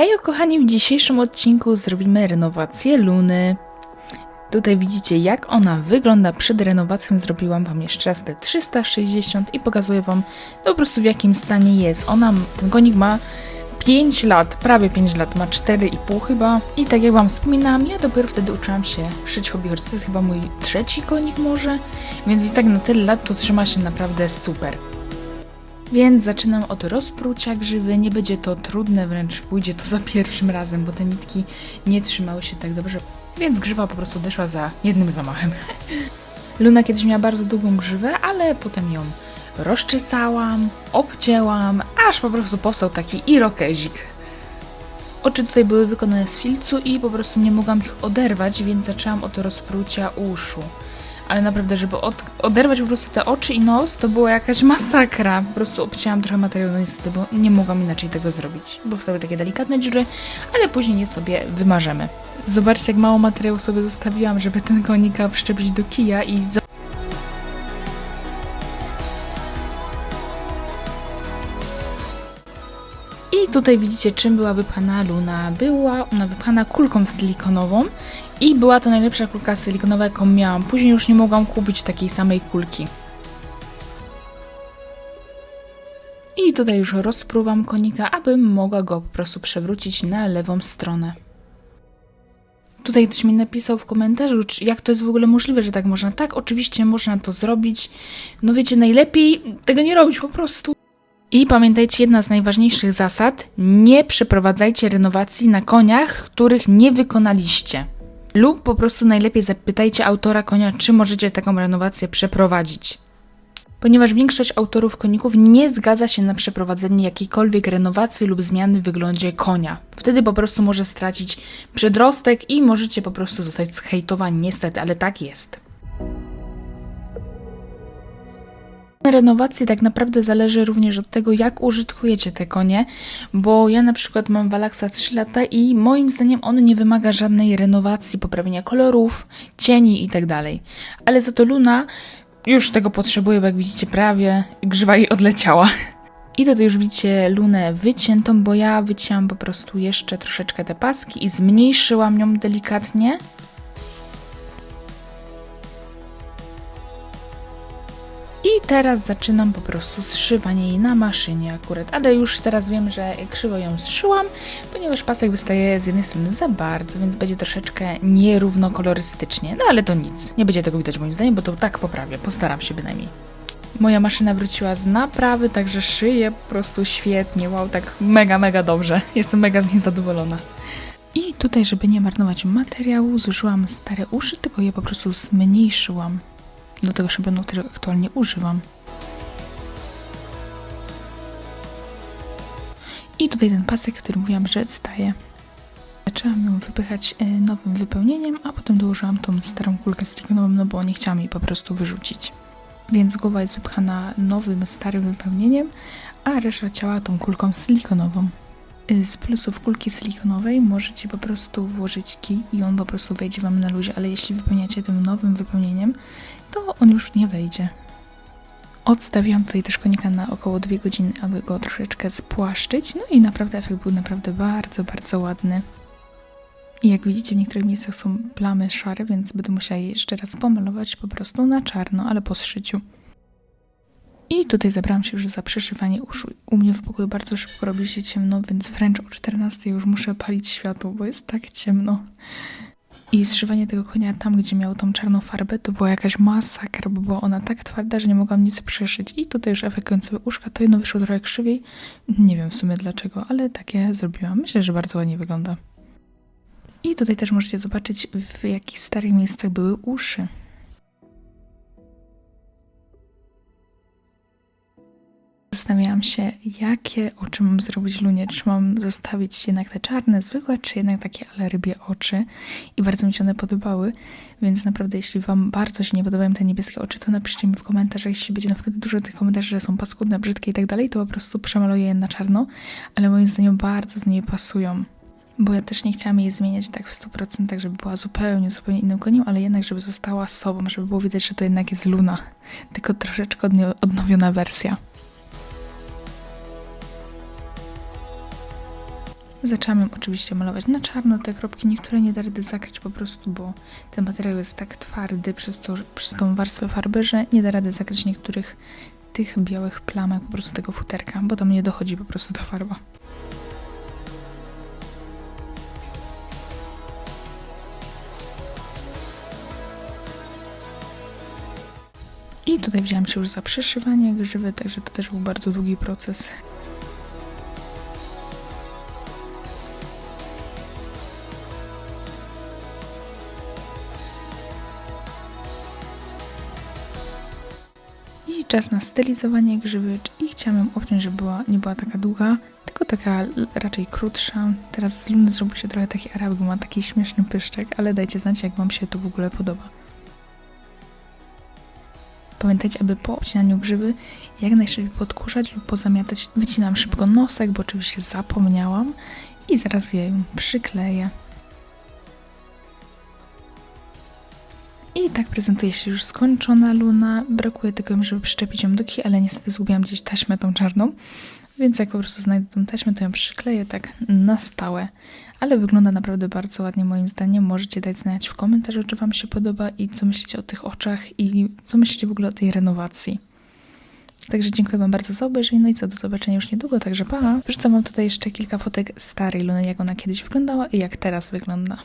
Hej kochani, w dzisiejszym odcinku zrobimy renowację Luny. Tutaj widzicie, jak ona wygląda przed renowacją. Zrobiłam wam jeszcze raz te 360 i pokazuję wam po prostu w jakim stanie jest. Ten konik ma 5 lat, prawie 5 lat, ma 4,5 chyba. I tak jak wam wspominałam, ja dopiero wtedy uczyłam się szyć hobby horse. To jest chyba mój 3. konik może, więc i tak na tyle lat to trzyma się naprawdę super. Więc zaczynam od rozprucia grzywy, nie będzie to trudne, wręcz pójdzie to za pierwszym razem, bo te nitki nie trzymały się tak dobrze, więc grzywa po prostu odeszła za jednym zamachem. Luna kiedyś miała bardzo długą grzywę, ale potem ją rozczesałam, obcięłam, aż po prostu powstał taki irokezik. Oczy tutaj były wykonane z filcu i po prostu nie mogłam ich oderwać, więc zaczęłam od rozprucia uszu. Ale naprawdę, żeby oderwać po prostu te oczy i nos, to była jakaś masakra. Po prostu obcięłam trochę materiału, no niestety, bo nie mogłam inaczej tego zrobić. Bo wstały takie delikatne dziury, ale później je sobie wymażemy. Zobaczcie, jak mało materiału sobie zostawiłam, żeby ten konika przyczepić do kija i... I tutaj widzicie, czym była wypchana Luna. Była ona wypchana kulką silikonową i była to najlepsza kulka silikonowa, jaką miałam. Później już nie mogłam kupić takiej samej kulki. I tutaj już rozpruwam konika, abym mogła go po prostu przewrócić na lewą stronę. Tutaj ktoś mi napisał w komentarzu, jak to jest w ogóle możliwe, że tak można. Tak, oczywiście można to zrobić. No wiecie, najlepiej tego nie robić po prostu. I pamiętajcie, jedna z najważniejszych zasad, nie przeprowadzajcie renowacji na koniach, których nie wykonaliście. Lub po prostu najlepiej zapytajcie autora konia, czy możecie taką renowację przeprowadzić. Ponieważ większość autorów koników nie zgadza się na przeprowadzenie jakiejkolwiek renowacji lub zmiany w wyglądzie konia. Wtedy po prostu może stracić przedrostek i możecie po prostu zostać zhejtowani, niestety, ale tak jest. Renowacji tak naprawdę zależy również od tego, jak użytkujecie te konie, bo ja na przykład mam Wallaxa 3 lata i moim zdaniem on nie wymaga żadnej renowacji, poprawienia kolorów, cieni itd. Ale za to Luna już tego potrzebuje, bo jak widzicie prawie grzywa jej odleciała. I tutaj już widzicie Lunę wyciętą, bo ja wycięłam po prostu jeszcze troszeczkę te paski i zmniejszyłam ją delikatnie. I teraz zaczynam po prostu zszywanie jej na maszynie akurat, ale już teraz wiem, że krzywo ją zszyłam, ponieważ pasek wystaje z jednej strony za bardzo, więc będzie troszeczkę nierówno kolorystycznie, no ale to nic, nie będzie tego widać moim zdaniem, bo to tak poprawię, postaram się bynajmniej. Moja maszyna wróciła z naprawy, także szyję po prostu świetnie, wow, tak mega dobrze, jestem mega z niej zadowolona. I tutaj, żeby nie marnować materiału, zużyłam stare uszy, tylko je po prostu zmniejszyłam do tego szablonu, którego aktualnie używam. I tutaj ten pasek, który mówiłam, że odstaje. Zaczęłam ją wypychać nowym wypełnieniem, a potem dołożyłam tą starą kulkę silikonową, no bo nie chciałam jej po prostu wyrzucić. Więc głowa jest wypchana nowym, starym wypełnieniem, a reszta ciała tą kulką silikonową. Z plusów kulki silikonowej możecie po prostu włożyć kij i on po prostu wejdzie wam na luzie, ale jeśli wypełniacie tym nowym wypełnieniem, to on już nie wejdzie. Odstawiłam tutaj też konika na około 2 godziny, aby go troszeczkę spłaszczyć, no i naprawdę efekt był naprawdę bardzo ładny. I jak widzicie, w niektórych miejscach są plamy szare, więc będę musiała je jeszcze raz pomalować po prostu na czarno, ale po zszyciu. I tutaj zabrałam się już za przeszywanie uszu. U mnie w pokoju bardzo szybko robi się ciemno, więc wręcz o 14 już muszę palić światło, bo jest tak ciemno. I zszywanie tego konia tam, gdzie miał tą czarną farbę, to była jakaś masakra, bo była ona tak twarda, że nie mogłam nic przeszyć. I tutaj już efekt końcowy uszka, to jedno wyszło trochę krzywiej. Nie wiem w sumie dlaczego, ale takie zrobiłam. Myślę, że bardzo ładnie wygląda. I tutaj też możecie zobaczyć, w jakich starych miejscach były uszy. Zastanawiałam się, jakie oczy mam zrobić Lunie, czy mam zostawić jednak te czarne, zwykłe, czy jednak takie ale rybie oczy. I bardzo mi się one podobały, więc naprawdę jeśli wam bardzo się nie podobają te niebieskie oczy, to napiszcie mi w komentarzach, jeśli będzie naprawdę dużo tych komentarzy, że są paskudne, brzydkie i tak dalej, to po prostu przemaluję je na czarno, ale moim zdaniem bardzo do niej pasują. Bo ja też nie chciałam jej zmieniać tak w 100%, żeby była zupełnie innym koniem, ale jednak, żeby została sobą, żeby było widać, że to jednak jest Luna, tylko troszeczkę odnowiona wersja. Zaczęłam ją oczywiście malować na czarno, te kropki niektóre nie da rady zakryć po prostu, bo ten materiał jest tak twardy przez tą warstwę farby, że nie da rady zakryć niektórych tych białych plamek po prostu tego futerka, bo tam nie dochodzi po prostu ta farba. I tutaj wzięłam się już za przeszywanie grzywy, także to też był bardzo długi proces. I czas na stylizowanie grzywy i chciałam ją obciąć, żeby nie była taka długa, tylko taka raczej krótsza. Teraz z Luny zrobił się trochę taki arabik, bo ma taki śmieszny pyszczek, ale dajcie znać, jak wam się to w ogóle podoba. Pamiętajcie, aby po obcinaniu grzywy jak najszybciej podkurzać lub pozamiatać. Wycinam szybko nosek, bo oczywiście zapomniałam i zaraz je przykleję. I tak prezentuje się już skończona Luna. Brakuje tylko, żeby przyczepić ją do kij, ale niestety zgubiłam gdzieś taśmę tą czarną. Więc jak po prostu znajdę tą taśmę, to ją przykleję tak na stałe. Ale wygląda naprawdę bardzo ładnie moim zdaniem. Możecie dać znać w komentarzu, czy wam się podoba i co myślicie o tych oczach i co myślicie w ogóle o tej renowacji. Także dziękuję wam bardzo za obejrzenie, no i co, do zobaczenia już niedługo, także pa! Wrzucam wam tutaj jeszcze kilka fotek starej Luny, jak ona kiedyś wyglądała i jak teraz wygląda.